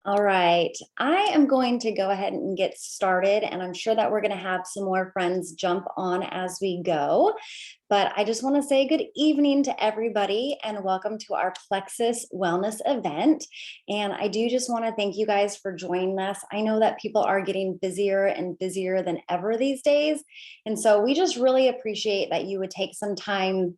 All right, I am going to go ahead and get started, and I'm sure that we're going to have some more friends jump on as we go. But I just want to say good evening to everybody and welcome to our Plexus Wellness event. And I do just want to thank you guys for joining us. I know that people are getting busier and busier than ever these days. And so we just really appreciate that you would take some time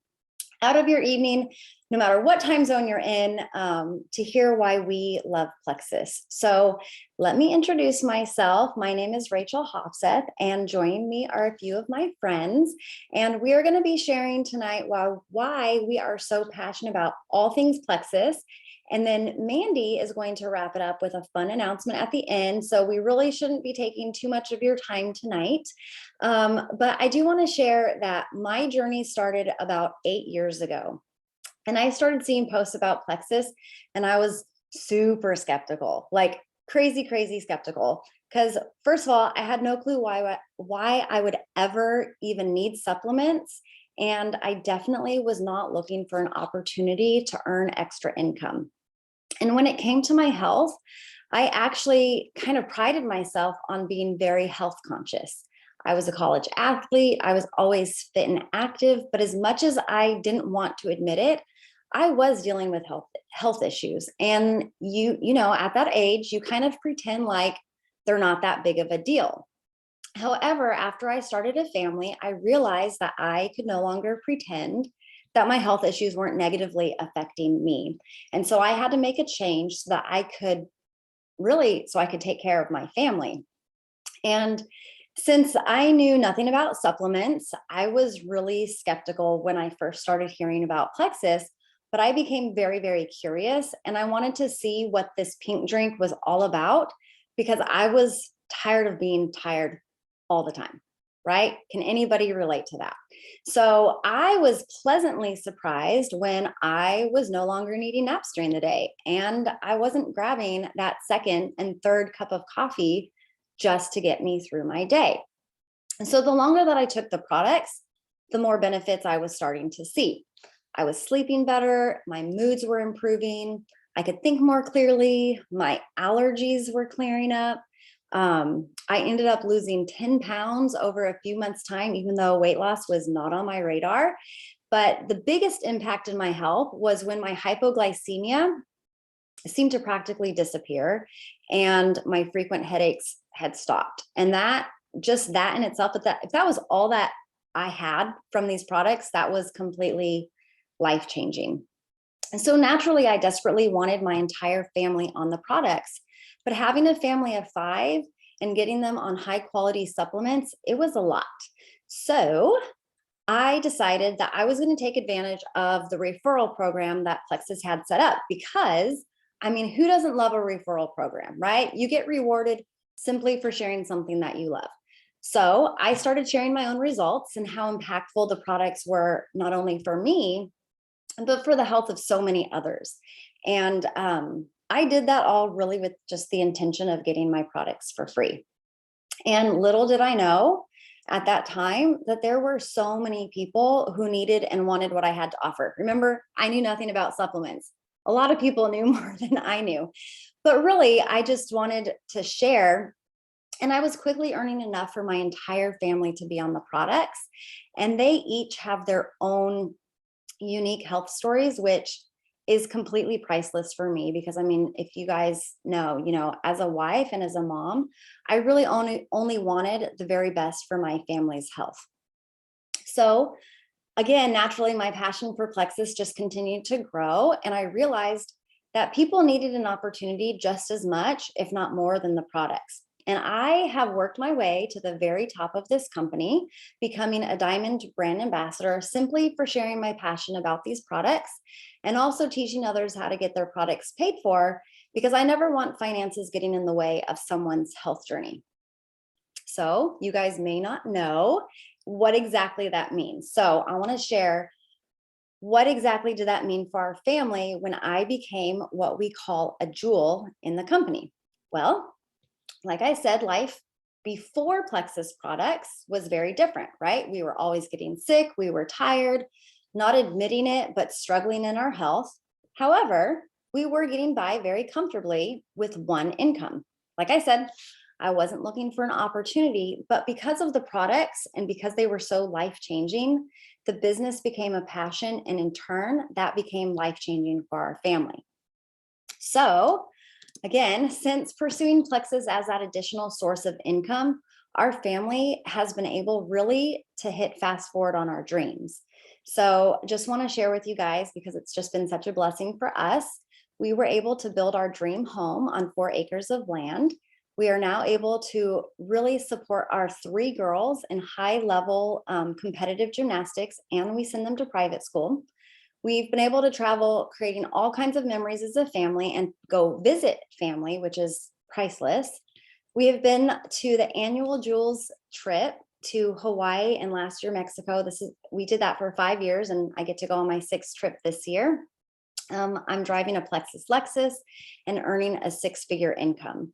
out of your evening, no matter what time zone you're in, to hear why we love Plexus. So let me introduce myself. My name is Rachel Hofseth, and joining me are a few of my friends. And we are going to be sharing tonight why we are so passionate about all things Plexus. And then Mandy is going to wrap it up with a fun announcement at the end. So we really shouldn't be taking too much of your time tonight. But I do want to share that my journey started about 8 years ago. And I started seeing posts about Plexus, and I was super skeptical, like crazy, crazy skeptical. Because first of all, I had no clue why I would ever even need supplements. And I definitely was not looking for an opportunity to earn extra income. And when it came to my health, I actually kind of prided myself on being very health conscious. I was a college athlete. I was always fit and active, but as much as I didn't want to admit it, I was dealing with health issues. And you know, at that age, you kind of pretend like they're not that big of a deal. However, after I started a family, I realized that I could no longer pretend that my health issues weren't negatively affecting me. And so I had to make a change so that I could take care of my family. And since I knew nothing about supplements, I was really skeptical when I first started hearing about Plexus, but I became very, very curious and I wanted to see what this pink drink was all about because I was tired of being tired all the time, right? Can anybody relate to that? So I was pleasantly surprised when I was no longer needing naps during the day and I wasn't grabbing that second and third cup of coffee just to get me through my day. And so the longer that I took the products, the more benefits I was starting to see. I was sleeping better, my moods were improving, I could think more clearly, my allergies were clearing up. I ended up losing 10 pounds over a few months' time, even though weight loss was not on my radar. But the biggest impact in my health was when my hypoglycemia seemed to practically disappear and my frequent headaches had stopped. And that in itself, if that was all that I had from these products, that was completely life changing. And so naturally, I desperately wanted my entire family on the products. But having a family of five and getting them on high quality supplements, it was a lot. So I decided that I was going to take advantage of the referral program that Plexus had set up because, I mean, who doesn't love a referral program, right? You get rewarded simply for sharing something that you love. So I started sharing my own results and how impactful the products were, not only for me, but for the health of so many others. And I did that all really with just the intention of getting my products for free. And little did I know at that time that there were so many people who needed and wanted what I had to offer. Remember, I knew nothing about supplements. A lot of people knew more than I knew. But really, I just wanted to share. And I was quickly earning enough for my entire family to be on the products. And they each have their own unique health stories, which is completely priceless for me because I mean, if you guys know, as a wife and as a mom, I really only wanted the very best for my family's health. So again, naturally, my passion for Plexus just continued to grow. And I realized that people needed an opportunity just as much, if not more, than the products. And I have worked my way to the very top of this company, becoming a diamond brand ambassador simply for sharing my passion about these products and also teaching others how to get their products paid for because I never want finances getting in the way of someone's health journey. So you guys may not know what exactly that means. So I want to share what exactly did that mean for our family when I became what we call a jewel in the company? Well, like I said, life before Plexus products was very different, right? We were always getting sick, we were tired, not admitting it, but struggling in our health. However, we were getting by very comfortably with one income. Like I said, I wasn't looking for an opportunity, but because of the products and because they were so life-changing, the business became a passion. And in turn, that became life-changing for our family. So again, since pursuing Plexus as that additional source of income, our family has been able really to hit fast forward on our dreams. So just want to share with you guys, because it's just been such a blessing for us. We were able to build our dream home on 4 acres of land. We are now able to really support our 3 girls in high level competitive gymnastics, and we send them to private school. We've been able to travel, creating all kinds of memories as a family and go visit family, which is priceless. We have been to the annual Jules trip to Hawaii and last year Mexico. We did that for 5 years, and I get to go on my 6th trip this year. I'm driving a Plexus Lexus and earning a 6-figure income.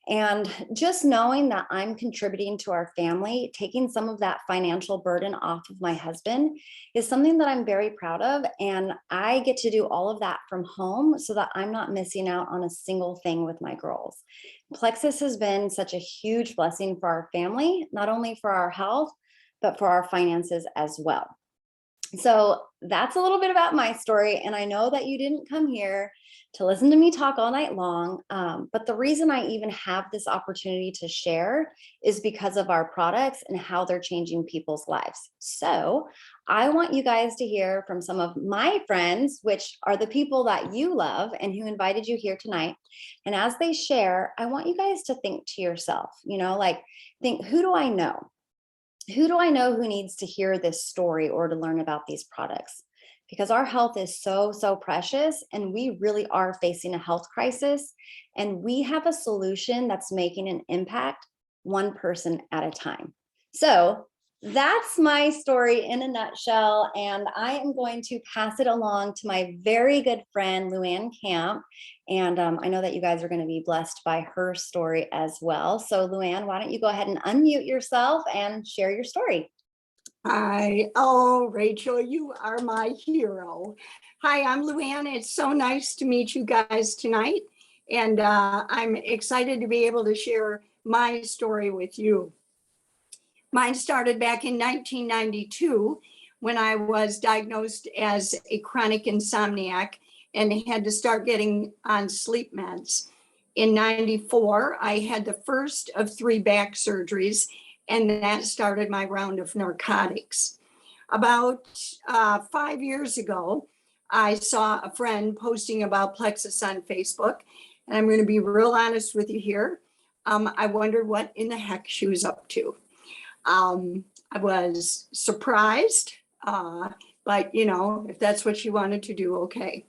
And just knowing that I'm contributing to our family, taking some of that financial burden off of my husband is something that I'm very proud of. And I get to do all of that from home so that I'm not missing out on a single thing with my girls. Plexus has been such a huge blessing for our family, not only for our health, but for our finances as well. So that's a little bit about my story. And I know that you didn't come here to listen to me talk all night long. But the reason I even have this opportunity to share is because of our products and how they're changing people's lives. So I want you guys to hear from some of my friends, which are the people that you love and who invited you here tonight. And as they share, I want you guys to think to yourself, think, who do I know? Who do I know who needs to hear this story or to learn about these products? Because our health is so, so precious, and we really are facing a health crisis, and we have a solution that's making an impact one person at a time. So that's my story in a nutshell, and I am going to pass it along to my very good friend, Luann Camp. And I know that you guys are going to be blessed by her story as well. So Luann, why don't you go ahead and unmute yourself and share your story? Hi. Oh, Rachel, you are my hero. Hi, I'm Luann. It's so nice to meet you guys tonight. And I'm excited to be able to share my story with you. Mine started back in 1992 when I was diagnosed as a chronic insomniac and had to start getting on sleep meds. In 94, I had the first of 3 back surgeries, and that started my round of narcotics. About 5 years ago, I saw a friend posting about Plexus on Facebook, and I'm going to be real honest with you here. I wondered what in the heck she was up to. I was surprised, but if that's what she wanted to do, okay.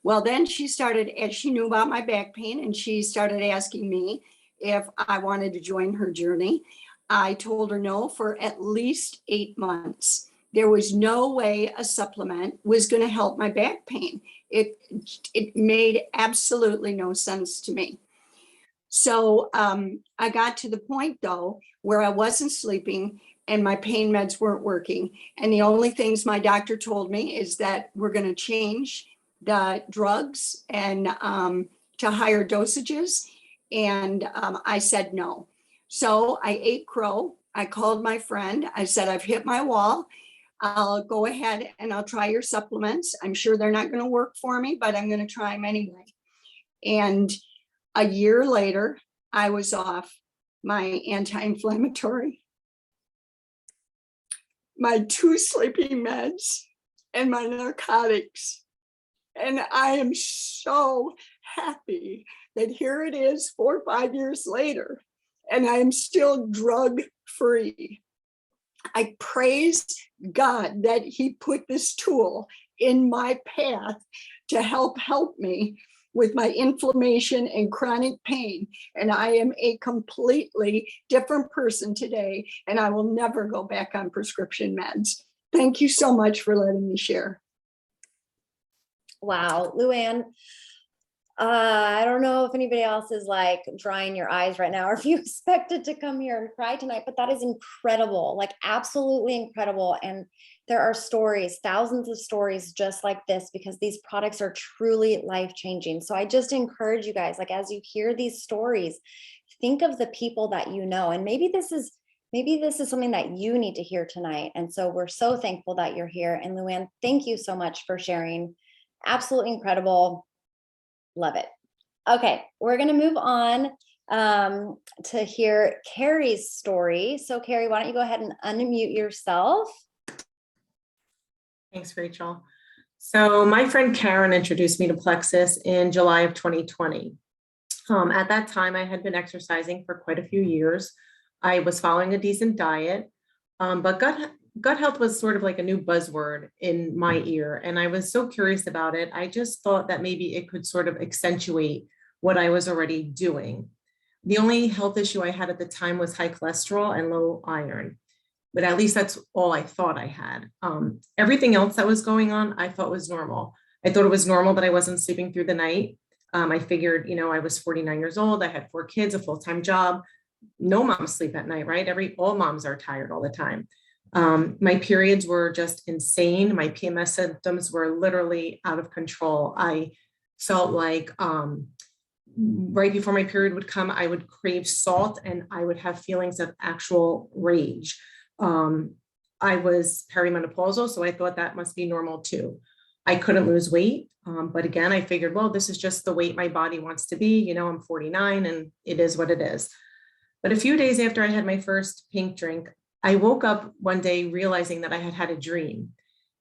Well, then she started, as she knew about my back pain, and she started asking me if I wanted to join her journey. I told her no for at least 8 months. There was no way a supplement was going to help my back pain. It made absolutely no sense to me. So I got to the point, though, where I wasn't sleeping and my pain meds weren't working. And the only things my doctor told me is that we're going to change the drugs and to higher dosages. And I said no. So I ate crow. I called my friend. I said, I've hit my wall. I'll go ahead and I'll try your supplements. I'm sure they're not going to work for me, but I'm going to try them anyway. And a year later, I was off my anti-inflammatory, my 2 sleeping meds, and my narcotics. And I am so happy that here it is 4 or 5 years later, and I am still drug-free. I praise God that He put this tool in my path to help me with my inflammation and chronic pain. And I am a completely different person today, and I will never go back on prescription meds. Thank you so much for letting me share. Wow, Luann, I don't know if anybody else is like drying your eyes right now or if you expected to come here and cry tonight, but that is incredible, like absolutely incredible. And there are stories, thousands of stories just like this, because these products are truly life-changing. So I just encourage you guys, like as you hear these stories, think of the people that you know, and maybe this is something that you need to hear tonight. And so we're so thankful that you're here. And Luann, thank you so much for sharing. Absolutely incredible. Love it. Okay, we're going to move on to hear Carrie's story. So Carrie, why don't you go ahead and unmute yourself? Thanks, Rachel. So my friend Karen introduced me to Plexus in July of 2020. At that time, I had been exercising for quite a few years. I was following a decent diet, but gut health was sort of like a new buzzword in my ear. And I was so curious about it. I just thought that maybe it could sort of accentuate what I was already doing. The only health issue I had at the time was high cholesterol and low iron, but at least that's all I thought I had. Everything else that was going on, I thought was normal. I thought it was normal that I wasn't sleeping through the night. I figured, I was 49 years old. I had 4 kids, a full-time job. No moms sleep at night, right? All moms are tired all the time. My periods were just insane. My PMS symptoms were literally out of control. I felt like right before my period would come, I would crave salt and I would have feelings of actual rage. I was perimenopausal, so I thought that must be normal too. I couldn't lose weight. But again, I figured, well, this is just the weight my body wants to be. I'm 49 and it is what it is. But a few days after I had my first pink drink, I woke up one day realizing that I had had a dream.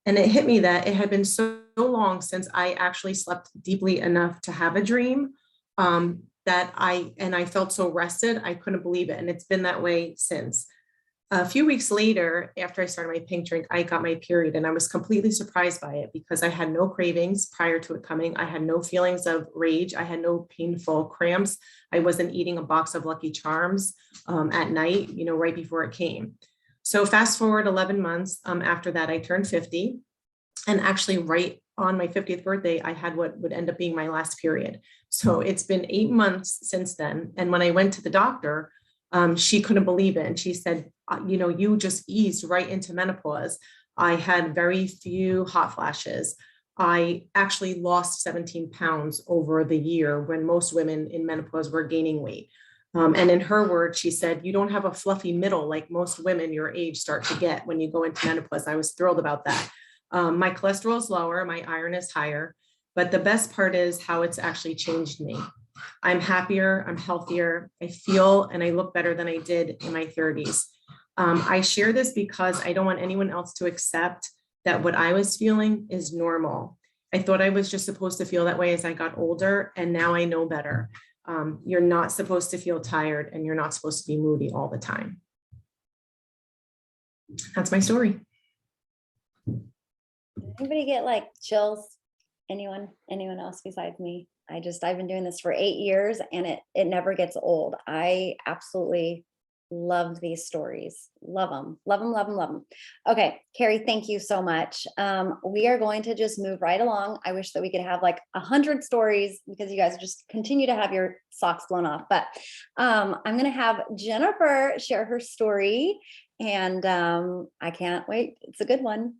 And it hit me that it had been so long since I actually slept deeply enough to have a dream, that I felt so rested, I couldn't believe it. And it's been that way since. A few weeks later, after I started my pink drink, I got my period and I was completely surprised by it because I had no cravings prior to it coming. I had no feelings of rage. I had no painful cramps. I wasn't eating a box of Lucky Charms at night, right before it came. So fast forward 11 months after that, I turned 50. And actually right on my 50th birthday, I had what would end up being my last period. So it's been 8 months since then. And when I went to the doctor, she couldn't believe it. And she said, you just eased right into menopause. I had very few hot flashes. I actually lost 17 pounds over the year when most women in menopause were gaining weight. And in her words, she said, you don't have a fluffy middle like most women your age start to get when you go into menopause. I was thrilled about that. My cholesterol is lower, my iron is higher, but the best part is how it's actually changed me. I'm happier, I'm healthier, I feel and I look better than I did in my 30s. I share this because I don't want anyone else to accept that what I was feeling is normal. I thought I was just supposed to feel that way as I got older, and now I know better. You're not supposed to feel tired and you're not supposed to be moody all the time. That's my story. Anybody get like chills? Anyone else besides me? I've been doing this for 8 years and it never gets old. I absolutely love these stories. Love them, love them, love them, love them. Okay, Carrie, thank you so much. We are going to just move right along. I wish that we could have like 100 stories because you guys just continue to have your socks blown off. But I'm going to have Jennifer share her story and I can't wait. It's a good one.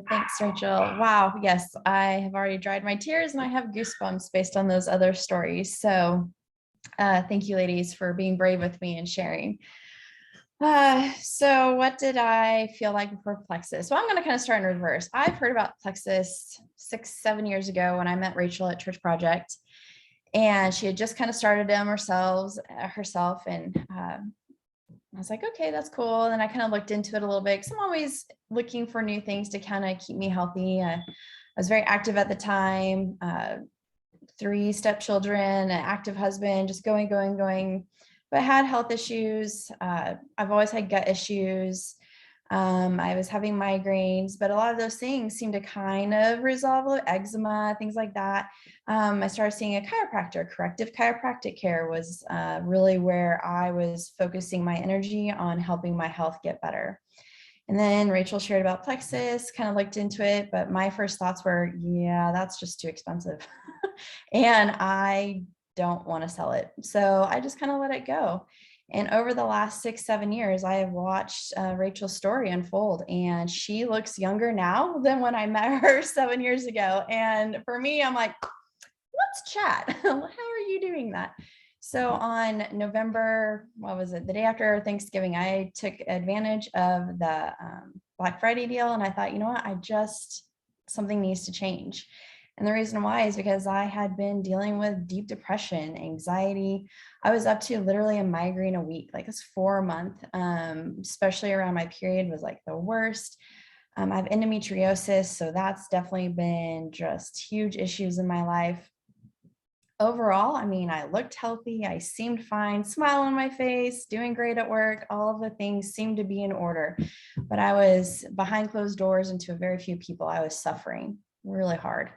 Thanks, Rachel. Wow. Yes, I have already dried my tears and I have goosebumps based on those other stories. So thank you, ladies, for being brave with me and sharing. So what did I feel like before Plexus? Well, I'm going to kind of start in reverse. I've heard about Plexus 6-7 years ago when I met Rachel at Church Project, and she had just kind of started them herself. And I was like, okay, that's cool. And then I kind of looked into it a little bit because I'm always looking for new things to kind of keep me healthy. I was very active at the time, 3 stepchildren, an active husband, just going, but I had health issues. I've always had gut issues. I was having migraines, but a lot of those things seemed to kind of resolve, eczema, things like that. I started seeing a chiropractor. Corrective chiropractic care was really where I was focusing my energy on helping my health get better. And then Rachel shared about Plexus, kind of looked into it, but my first thoughts were, yeah, that's just too expensive. And I don't want to sell it. So I just kind of let it go. And over the last 6-7 years, I have watched Rachel's story unfold, and she looks younger now than when I met her 7 years ago. And for me, I'm like, let's chat. How are you doing that? So on November, what was it? The day after Thanksgiving, I took advantage of the Black Friday deal, and I thought, you know what, something needs to change. And the reason why is because I had been dealing with deep depression, anxiety. I was up to literally a migraine a week, like it's 4 a month, especially around my period was like the worst. I have endometriosis, so that's definitely been just huge issues in my life. Overall, I mean, I looked healthy, I seemed fine, smile on my face, doing great at work, all of the things seemed to be in order. But I was behind closed doors and to a very few people, I was suffering really hard.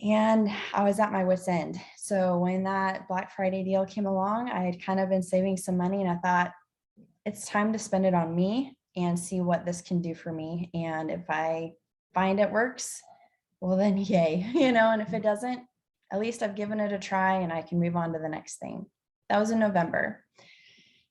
And I was at my wit's end. So when that Black Friday deal came along, I had kind of been saving some money, and I thought, it's time to spend it on me and see what this can do for me. And if I find it works, well then yay, and if it doesn't, at least I've given it a try and I can move on to the next thing. That was in November.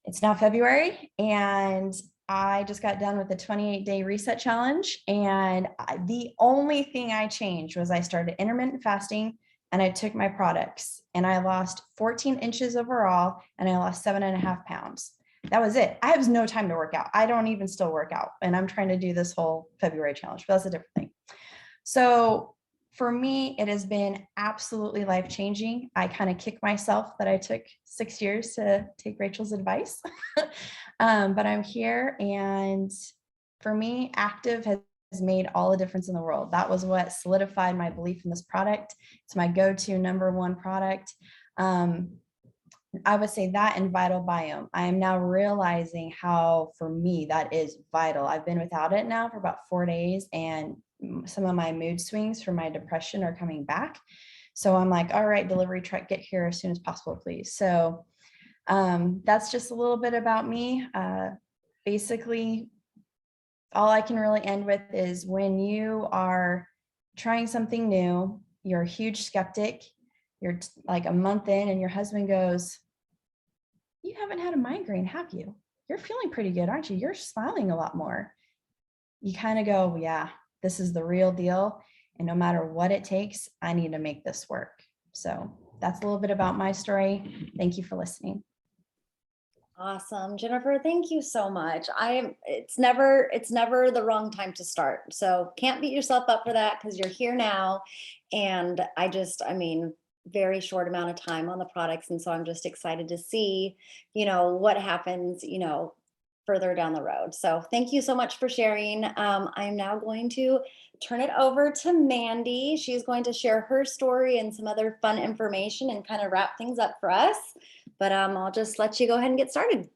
It's now February, and I just got done with the 28-day reset challenge. And the only thing I changed was I started intermittent fasting, and I took my products, and I lost 14 inches overall, and I lost 7.5 pounds. That was it. I have no time to work out. I don't even still work out, and I'm trying to do this whole February challenge, but that's a different thing. So for me, it has been absolutely life-changing. I kind of kick myself that I took 6 years to take Rachel's advice, but I'm here. And for me, active has made all the difference in the world. That was what solidified my belief in this product. It's my go-to #1 product. I would say that and Vital Biome. I am now realizing how, for me, that is vital. I've been without it now for about 4 days, and some of my mood swings for my depression are coming back. So I'm like, all right, delivery truck, get here as soon as possible, please. So that's just a little bit about me. Basically, all I can really end with is when you are trying something new, you're a huge skeptic, you're like a month in, and your husband goes, you haven't had a migraine, have you? You're feeling pretty good, aren't you? You're smiling a lot more. You kind of go, yeah, this is the real deal. And no matter what it takes, I need to make this work. So that's a little bit about my story. Thank you for listening. Awesome, Jennifer. Thank you so much. It's never the wrong time to start. So can't beat yourself up for that, because you're here now. And I mean, very short amount of time on the products. And so I'm just excited to see, what happens, further down the road. So thank you so much for sharing. I'm now going to turn it over to Mandy. She's going to share her story and some other fun information and kind of wrap things up for us. But I'll just let you go ahead and get started.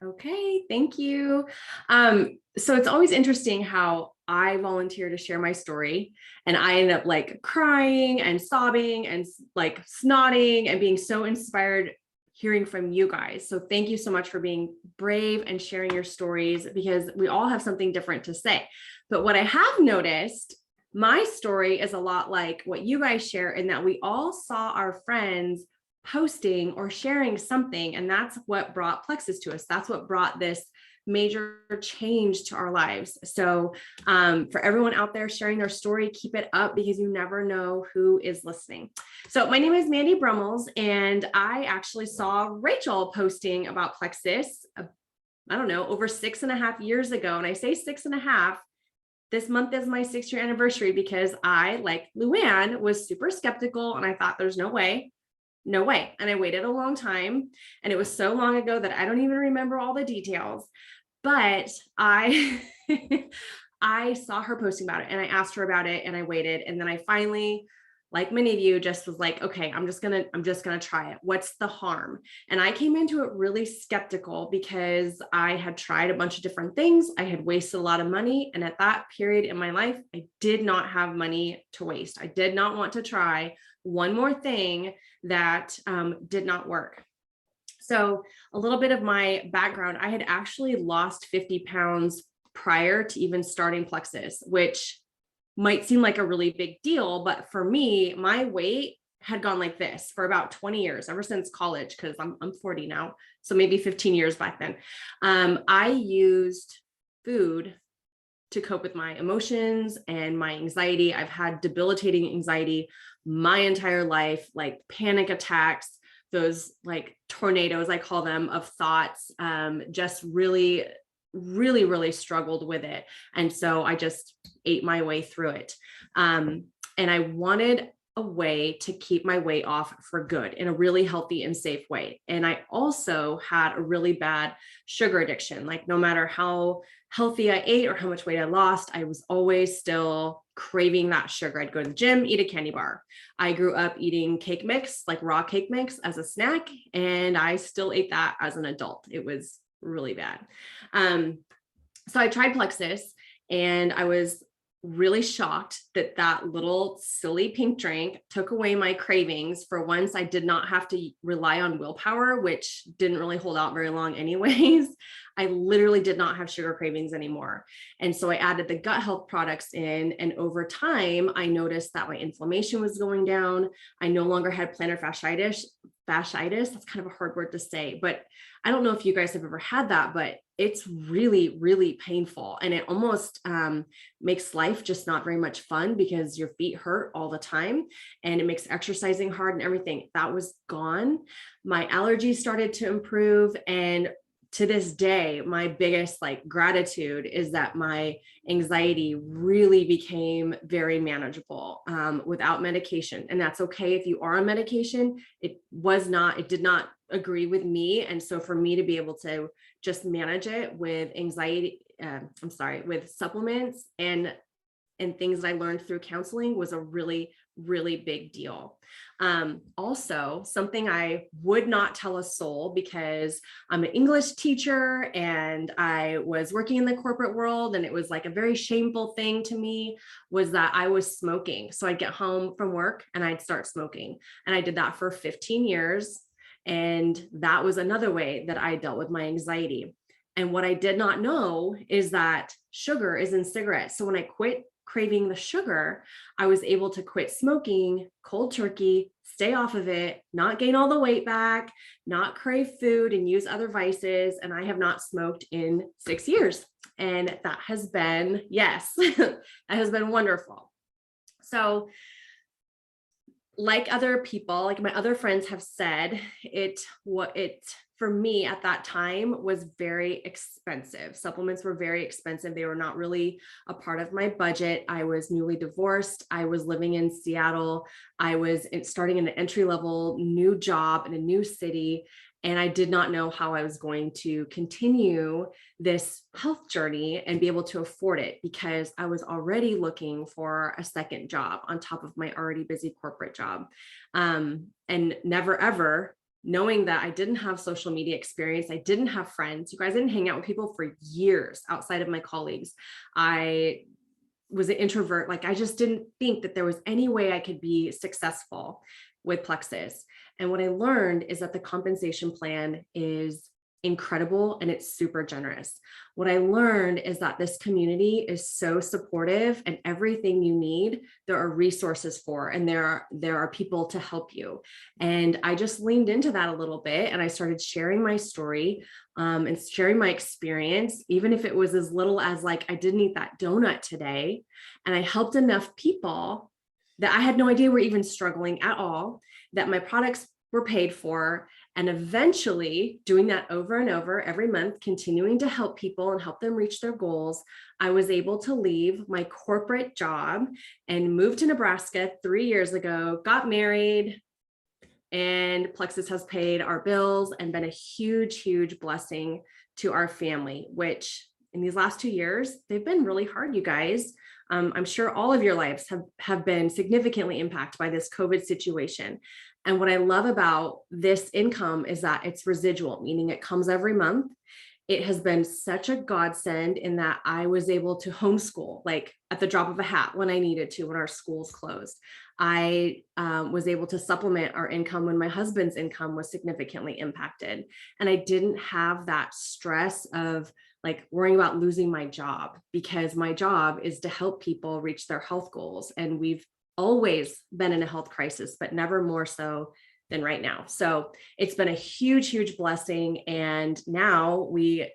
Okay, thank you. So it's always interesting how I volunteer to share my story, and I end up like crying and sobbing and like snotting and being so inspired hearing from you guys. So thank you so much for being brave and sharing your stories, because we all have something different to say. But what I have noticed, my story is a lot like what you guys share, in that we all saw our friends posting or sharing something, and that's what brought Plexus to us. That's what brought this major change to our lives. So for everyone out there sharing their story, keep it up, because you never know who is listening. So my name is Mandy Brummels, and I actually saw Rachel posting about Plexus, I don't know, over 6.5 years ago. And I say 6.5, this month is my 6-year anniversary, because I, like Luann, was super skeptical, and I thought there's no way. No way. And I waited a long time, and it was so long ago that I don't even remember all the details, but I saw her posting about it, and I asked her about it, and I waited. And then I finally, like many of you, just was like, okay, I'm just going to try it. What's the harm? And I came into it really skeptical, because I had tried a bunch of different things. I had wasted a lot of money. And at that period in my life, I did not have money to waste. I did not want to try one more thing that did not work. So a little bit of my background, I had actually lost 50 pounds prior to even starting Plexus, which might seem like a really big deal, but for me, my weight had gone like this for about 20 years, ever since college, because I'm 40 now, so maybe 15 years back then. I used food to cope with my emotions and my anxiety. I've had debilitating anxiety my entire life, like panic attacks, those like tornadoes, I call them, of thoughts, just really, really, really struggled with it. And so I just ate my way through it. And I wanted a way to keep my weight off for good in a really healthy and safe way. And I also had a really bad sugar addiction. Like no matter how healthy I ate or how much weight I lost, I was always still craving that sugar. I'd go to the gym, eat a candy bar. I grew up eating cake mix, like raw cake mix as a snack, and I still ate that as an adult. It was really bad. So I tried Plexus, and I was really shocked that that little silly pink drink took away my cravings. For once, I did not have to rely on willpower, which didn't really hold out very long anyways. I literally did not have sugar cravings anymore. And so I added the gut health products in, and over time, I noticed that my inflammation was going down. I no longer had plantar fasciitis. That's kind of a hard word to say, but I don't know if you guys have ever had that, but it's really, really painful. And it almost makes life just not very much fun because your feet hurt all the time, and it makes exercising hard and everything. That was gone. My allergies started to improve. And to this day, my biggest like gratitude is that my anxiety really became very manageable without medication. And that's okay if you are on medication. It did not agree with me. And so for me to be able to just manage it with with supplements and things that I learned through counseling was a really, really big deal. Also, something I would not tell a soul, because I'm an English teacher and I was working in the corporate world, and it was like a very shameful thing to me, was that I was smoking. So I'd get home from work and I'd start smoking. And I did that for 15 years. And that was another way that I dealt with my anxiety. And what I did not know is that sugar is in cigarettes. So when I quit craving the sugar, I was able to quit smoking cold turkey, stay off of it, not gain all the weight back, not crave food and use other vices. And I have not smoked in 6 years. And that has been, yes, that has been wonderful. So like other people, like my other friends have said, for me at that time was very expensive. Supplements were very expensive. They were not really a part of my budget. I was newly divorced. I was living in Seattle. I was starting an entry-level new job in a new city. And I did not know how I was going to continue this health journey and be able to afford it, because I was already looking for a second job on top of my already busy corporate job. And never, ever knowing that I didn't have social media experience. I didn't have friends. You guys, didn't hang out with people for years outside of my colleagues. I was an introvert. Like I just didn't think that there was any way I could be successful with Plexus. And what I learned is that the compensation plan is incredible and it's super generous. What I learned is that this community is so supportive, and everything you need, there are resources for, and there are people to help you. And I just leaned into that a little bit, and I started sharing my story and sharing my experience, even if it was as little as like, I didn't eat that donut today. And I helped enough people that I had no idea were even struggling at all, that my products were paid for. And eventually, doing that over and over every month, continuing to help people and help them reach their goals, I was able to leave my corporate job and move to Nebraska 3 years ago, got married, and Plexus has paid our bills and been a huge, huge blessing to our family, which in these last 2 years, they've been really hard, you guys. I'm sure all of your lives have been significantly impacted by this COVID situation. And what I love about this income is that it's residual, meaning it comes every month. It has been such a godsend in that I was able to homeschool, like at the drop of a hat when I needed to, when our schools closed. I was able to supplement our income when my husband's income was significantly impacted. And I didn't have that stress of like worrying about losing my job, because my job is to help people reach their health goals. And we've always been in a health crisis, but never more so than right now. So it's been a huge, huge blessing. And now we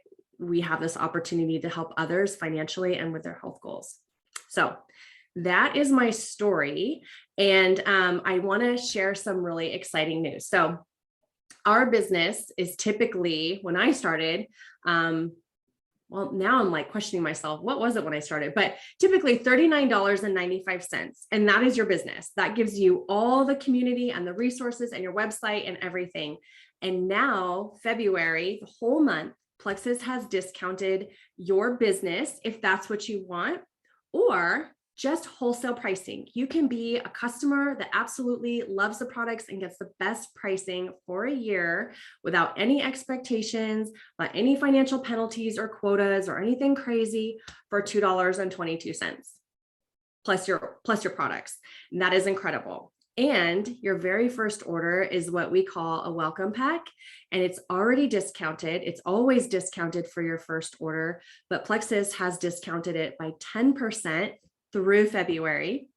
have this opportunity to help others financially and with their health goals. So that is my story. And I want to share some really exciting news. So our business is typically, when I started, well, now I'm like questioning myself, what was it when I started? But typically $39.95. And that is your business. That gives you all the community and the resources and your website and everything. And now February, the whole month, Plexus has discounted your business if that's what you want, or just wholesale pricing. You can be a customer that absolutely loves the products and gets the best pricing for a year without any expectations, without any financial penalties or quotas or anything crazy, for $2.22 plus your products. And that is incredible. And your very first order is what we call a welcome pack, and it's already discounted. It's always discounted for your first order, but Plexus has discounted it by 10% through February.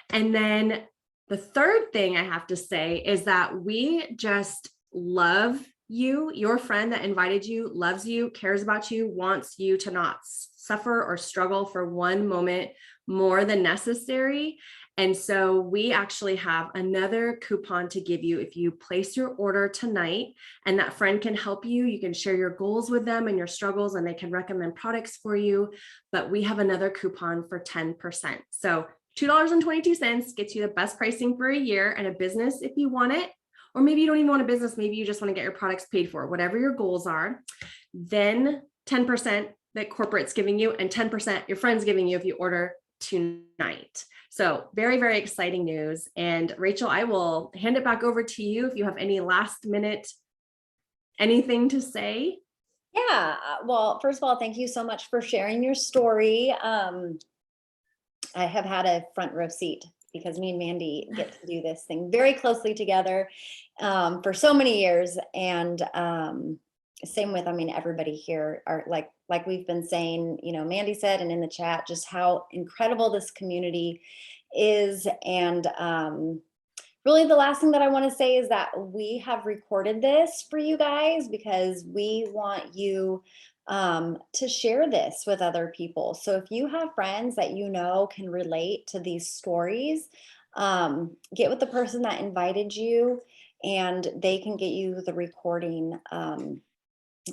And then the third thing I have to say is that we just love you. Your friend that invited you loves you, cares about you, wants you to not suffer or struggle for one moment more than necessary. And so we actually have another coupon to give you if you place your order tonight, and that friend can help you. You can share your goals with them and your struggles, and they can recommend products for you. But we have another coupon for 10%. So $2.22 gets you the best pricing for a year and a business if you want it. Or maybe you don't even want a business. Maybe you just want to get your products paid for, whatever your goals are. Then 10% that corporate's giving you, and 10% your friend's giving you if you order tonight. So very, very exciting news. And Rachel, I will hand it back over to you if you have any last minute, anything to say. Yeah, well, first of all, thank you so much for sharing your story. I have had a front row seat because me and Mandy get to do this thing very closely together for so many years. And same with, I mean, everybody here are like we've been saying, you know, Mandy said, and in the chat, just how incredible this community is. And really the last thing that I want to say is that we have recorded this for you guys because we want you to share this with other people. So if you have friends that you know can relate to these stories, get with the person that invited you and they can get you the recording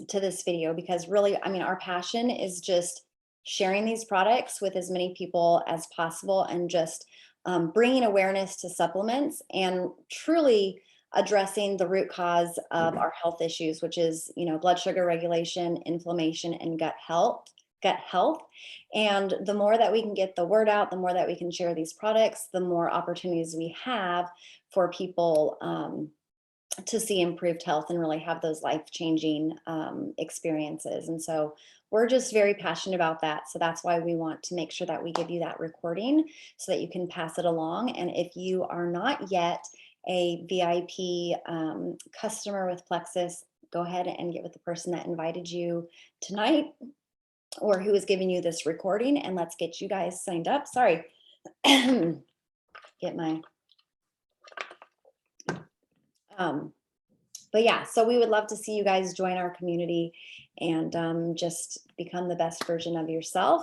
to this video, because really, I mean, our passion is just sharing these products with as many people as possible and just bringing awareness to supplements and truly addressing the root cause of our health issues, which is, you know, blood sugar regulation, inflammation, and gut health. And the more that we can get the word out, the more that we can share these products, the more opportunities we have for people to see improved health and really have those life-changing experiences. And so we're just very passionate about that. So that's why we want to make sure that we give you that recording so that you can pass it along. And if you are not yet a VIP customer with Plexus, go ahead and get with the person that invited you tonight or who is giving you this recording, and let's get you guys signed up. Sorry, get my but yeah, so we would love to see you guys join our community and just become the best version of yourself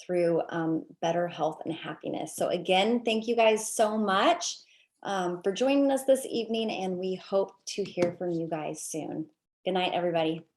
through better health and happiness. So again, thank you guys so much for joining us this evening, and we hope to hear from you guys soon. Good night, everybody.